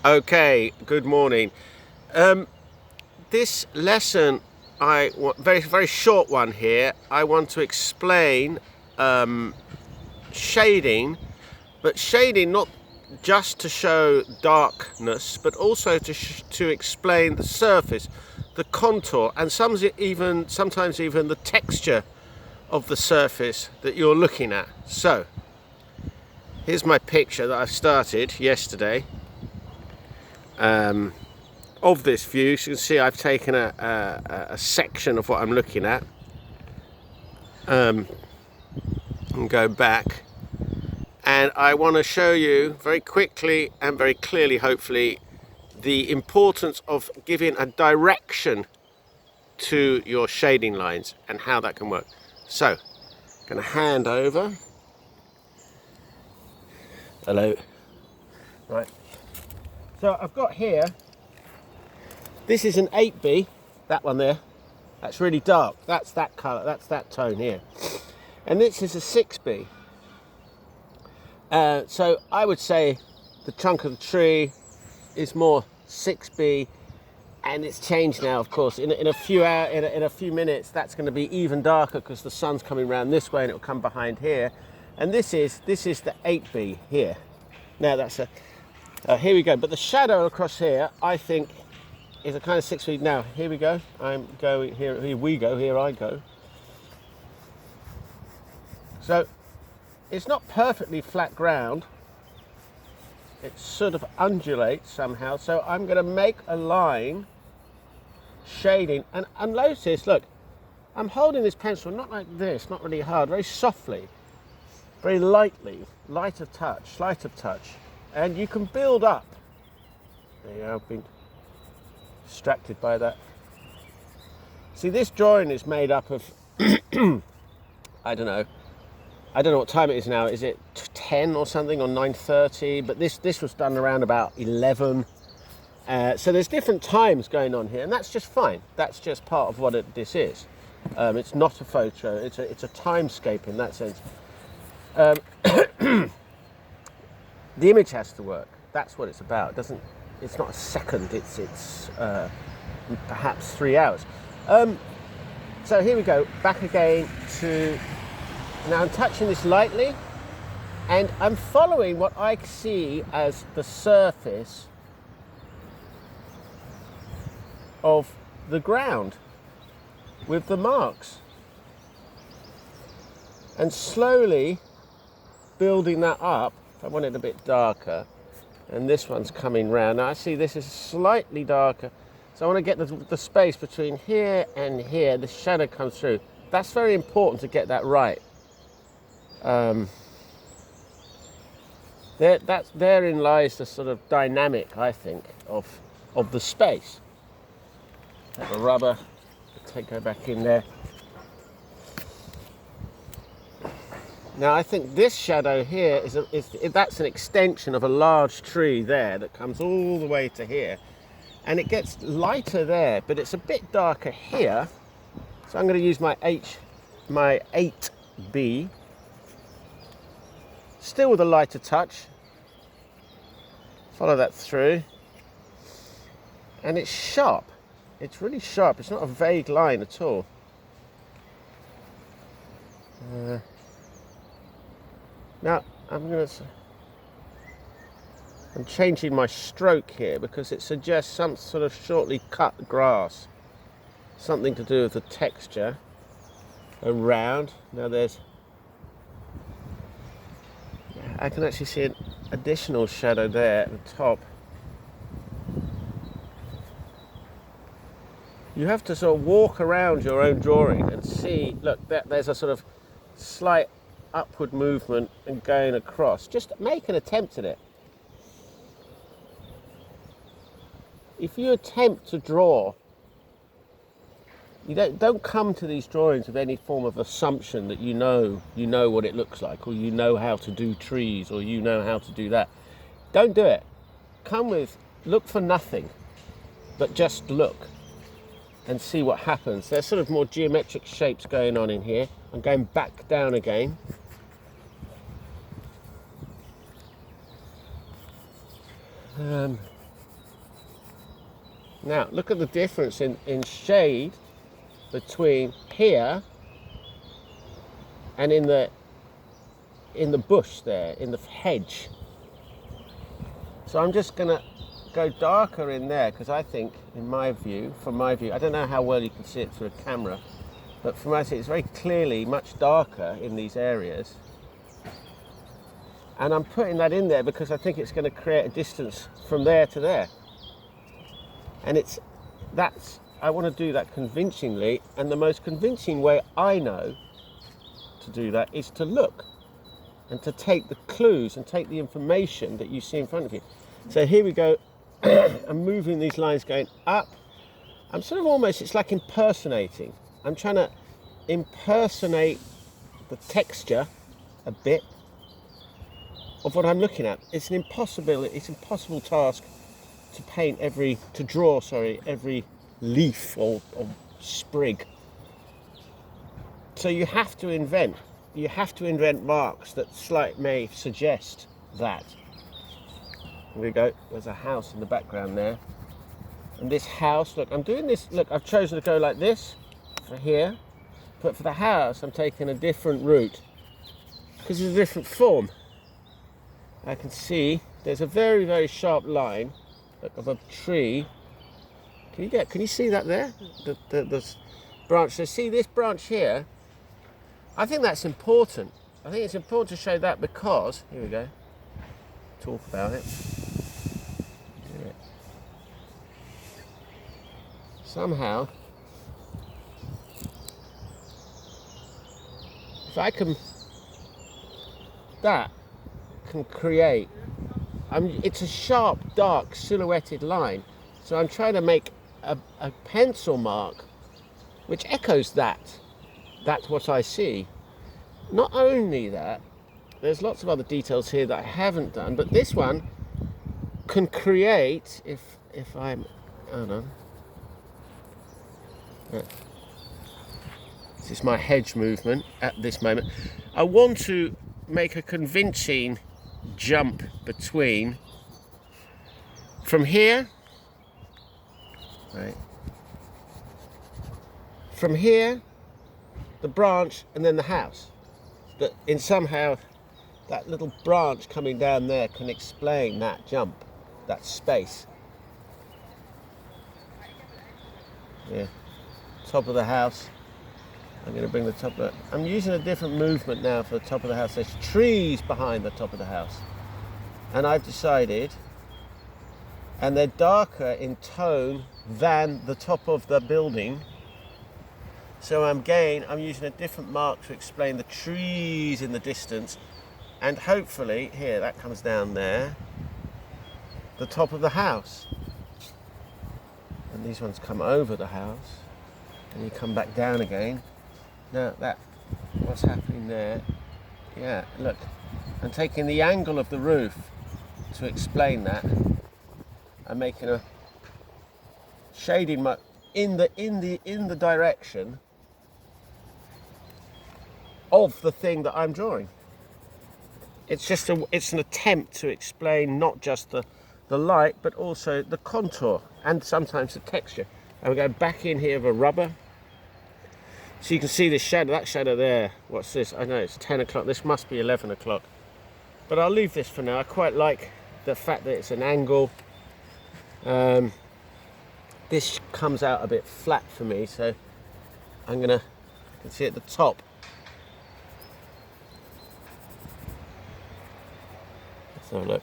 Okay, good morning. This lesson, very short one here. I want to explain shading, but shading not just to show darkness, but also to explain the surface, the contour, and sometimes even the texture of the surface that you're looking at. So, here's my picture that I started yesterday. Of this view, so you can see I've taken a section of what I'm looking at and go back, and I want to show you very quickly and very clearly, hopefully, the importance of giving a direction to your shading lines and how that can work. So, I'm going to hand over. Hello. Right. So I've got here, this is an 8B, that one there. That's really dark. That's that colour, that's that tone here. And this is a 6B. So I would say the trunk of the tree is more 6B, and it's changed now, of course. In a few hours, in a few minutes, that's going to be even darker because the sun's coming around this way and it'll come behind here. And this is the 8B here. Now that's here we go. But the shadow across here, I think, is a kind of 6B. Now here we go. I'm going here. Here we go. Here I go. So it's not perfectly flat ground. It sort of undulates somehow. So I'm going to make a line shading, and notice, look, I'm holding this pencil not like this, not really hard, very softly, very lightly, light of touch, and you can build up. There you go, I've been distracted by that. See, this drawing is made up of I don't know what time it is now. Is it 10 or something, or 9:30? But this was done around about 11. So there's different times going on here, and that's just fine. That's just part of what this is. It's not a photo. It's a timescape in that sense. The image has to work. That's what it's about. It's not a second. It's perhaps 3 hours. So here we go. Back again to. Now I'm touching this lightly, and I'm following what I see as the surface of the ground with the marks, and slowly building that up. If I want it a bit darker, and this one's coming round. Now I see this is slightly darker, so I want to get the space between here and here. The shadow comes through. That's very important to get that right. Therein lies the sort of dynamic, I think, of the space. Take the rubber, go back in there. Now I think this shadow here that's an extension of a large tree there that comes all the way to here, and it gets lighter there, but it's a bit darker here. So I'm going to use my 8B. Still with a lighter touch. Follow that through. And it's sharp. It's really sharp. It's not a vague line at all. Now I'm changing my stroke here because it suggests some sort of shortly cut grass. Something to do with the texture around. Now I can actually see an additional shadow there at the top. You have to sort of walk around your own drawing and see, look, there's a sort of slight upward movement and going across. Just make an attempt at it. If you attempt to draw, you don't come to these drawings with any form of assumption that you know what it looks like, or you know how to do trees, or you know how to do that. Don't do it. Look for nothing, but just look and see what happens. There's sort of more geometric shapes going on in here. I'm going back down again. Now, look at the difference in shade between here and in the bush there, in the hedge. So I'm just going to go darker in there because I think, from my view, I don't know how well you can see it through a camera, but from my view, it's very clearly much darker in these areas. And I'm putting that in there because I think it's going to create a distance from there to there. And I want to do that convincingly, and the most convincing way I know to do that is to look and to take the clues and take the information that you see in front of you. So here we go. I'm moving these lines going up. I'm sort of almost, it's like impersonating. I'm trying to impersonate the texture a bit of what I'm looking at. It's an impossible task to draw every leaf or sprig. So you have to invent marks that may suggest that. Here we go, there's a house in the background there. And this house, look, I'm doing this, look, I've chosen to go like this for here, but for the house, I'm taking a different route because it's a different form. I can see there's a very, very sharp line of a tree. Can you see that there? The branch. So see this branch here? I think that's important. I think it's important to show that because, here we go, talk about it. Yeah. Somehow, if I can, that can create, it's a sharp, dark, silhouetted line. So I'm trying to make a pencil mark which echoes that. That's what I see. Not only that, there's lots of other details here that I haven't done, but this one can create, if I'm, hold on. This is my hedge movement at this moment. I want to make a convincing jump between, from here, right, from here, the branch, and then the house. That in somehow, that little branch coming down there can explain that jump, that space. Yeah, top of the house. I'm going to bring the top of it. I'm using a different movement now for the top of the house. There's trees behind the top of the house. And I've decided, and they're darker in tone than the top of the building. So I'm using a different mark to explain the trees in the distance. And hopefully, here, that comes down there, the top of the house. And these ones come over the house. And you come back down again. Now what's happening there? Yeah, look, I'm taking the angle of the roof to explain that. I'm making a shading mark in the direction of the thing that I'm drawing. It's just it's an attempt to explain not just the light, but also the contour and sometimes the texture. And we go back in here of a rubber. So you can see this shadow, that shadow there. What's this? I know it's 10 o'clock. This must be 11 o'clock. But I'll leave this for now. I quite like the fact that it's an angle. This comes out a bit flat for me, so I can see at the top. Let's have a look.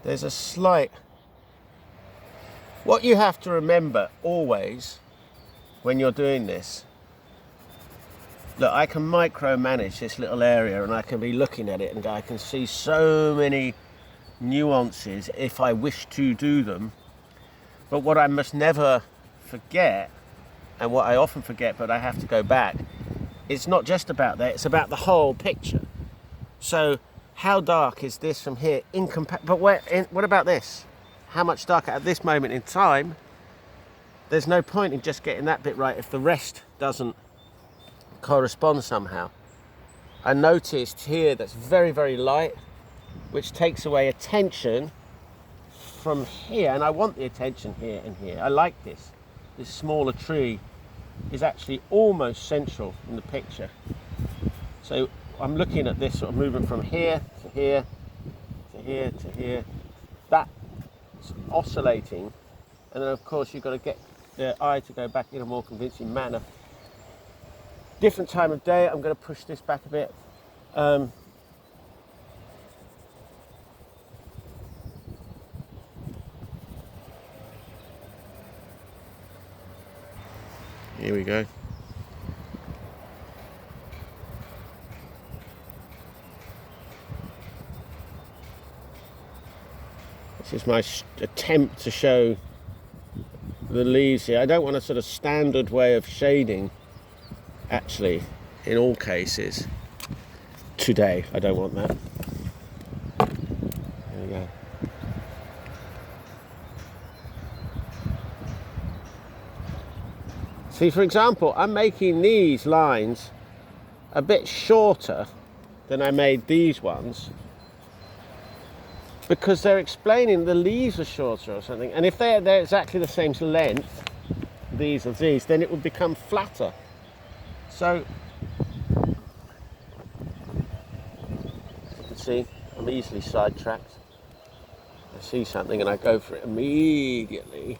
There's a slight, what you have to remember always when you're doing this, look, I can micromanage this little area and I can be looking at it and I can see so many nuances if I wish to do them. But what I must never forget, and what I often forget but I have to go back, it's not just about that, it's about the whole picture. So how dark is this from here? But what about this? How much darker at this moment in time? There's no point in just getting that bit right if the rest doesn't correspond somehow. I noticed here that's very, very light, which takes away attention from here, and I want the attention here and here. I like this. This smaller tree is actually almost central in the picture. So I'm looking at this sort of movement from here to here to here to here. That's oscillating, and then of course you've got to get the eye to go back in a more convincing manner. Different time of day. I'm going to push this back a bit. Here we go. This is my attempt to show the leaves here. I don't want a sort of standard way of shading, actually, in all cases. Today, I don't want that. There we go. See, for example, I'm making these lines a bit shorter than I made these ones because they're explaining the leaves are shorter or something. And if they're exactly the same length, these of these, then it would become flatter. So, you can see, I'm easily sidetracked. I see something and I go for it immediately.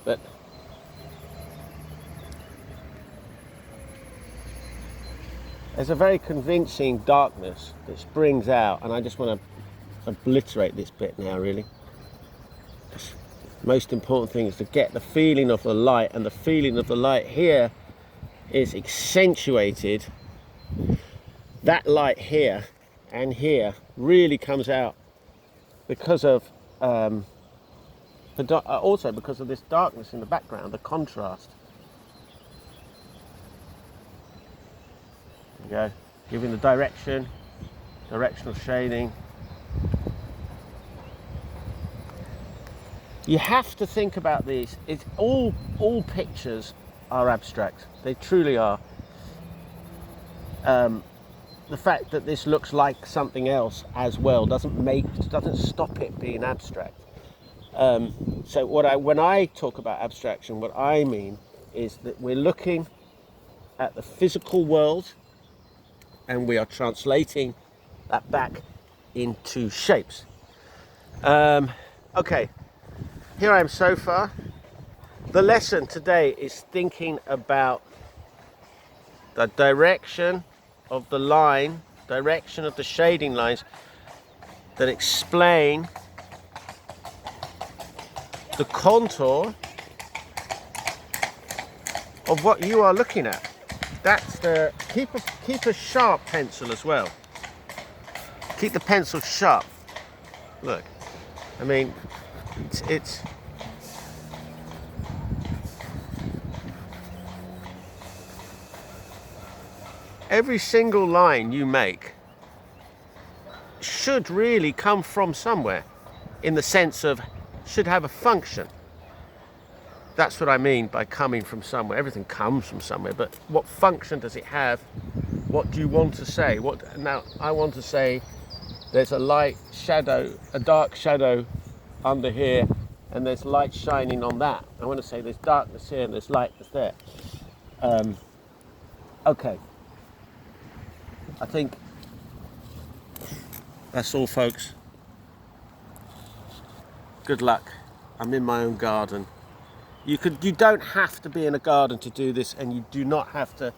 But there's a very convincing darkness that springs out, and I just want to obliterate this bit now, really. The most important thing is to get the feeling of the light, and the feeling of the light here is accentuated. That light here and here really comes out because of also because of this darkness in the background, the contrast. There you go, giving the directional shading. You have to think about these. It's all pictures are abstract. They truly are. The fact that this looks like something else as well doesn't stop it being abstract. So when I talk about abstraction, what I mean is that we're looking at the physical world and we are translating that back into shapes. Okay, here I am so far. The lesson today is thinking about the direction of the line, direction of the shading lines that explain the contour of what you are looking at. That's the keep a sharp pencil as well. Keep the pencil sharp. Look, I mean, it's every single line you make should really come from somewhere, in the sense of should have a function. That's what I mean by coming from somewhere. Everything comes from somewhere, but what function does it have? What do you want to say? Now I want to say there's a light shadow, a dark shadow under here, and there's light shining on that. I want to say there's darkness here and there's lightness there. Okay. I think that's all, folks. Good luck. I'm in my own garden. You don't have to be in a garden to do this, and you do not have to.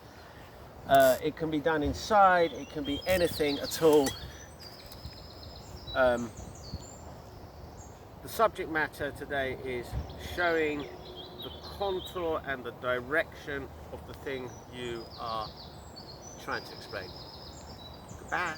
It can be done inside. It can be anything at all. The subject matter today is showing the contour and the direction of the thing you are trying to explain. Goodbye.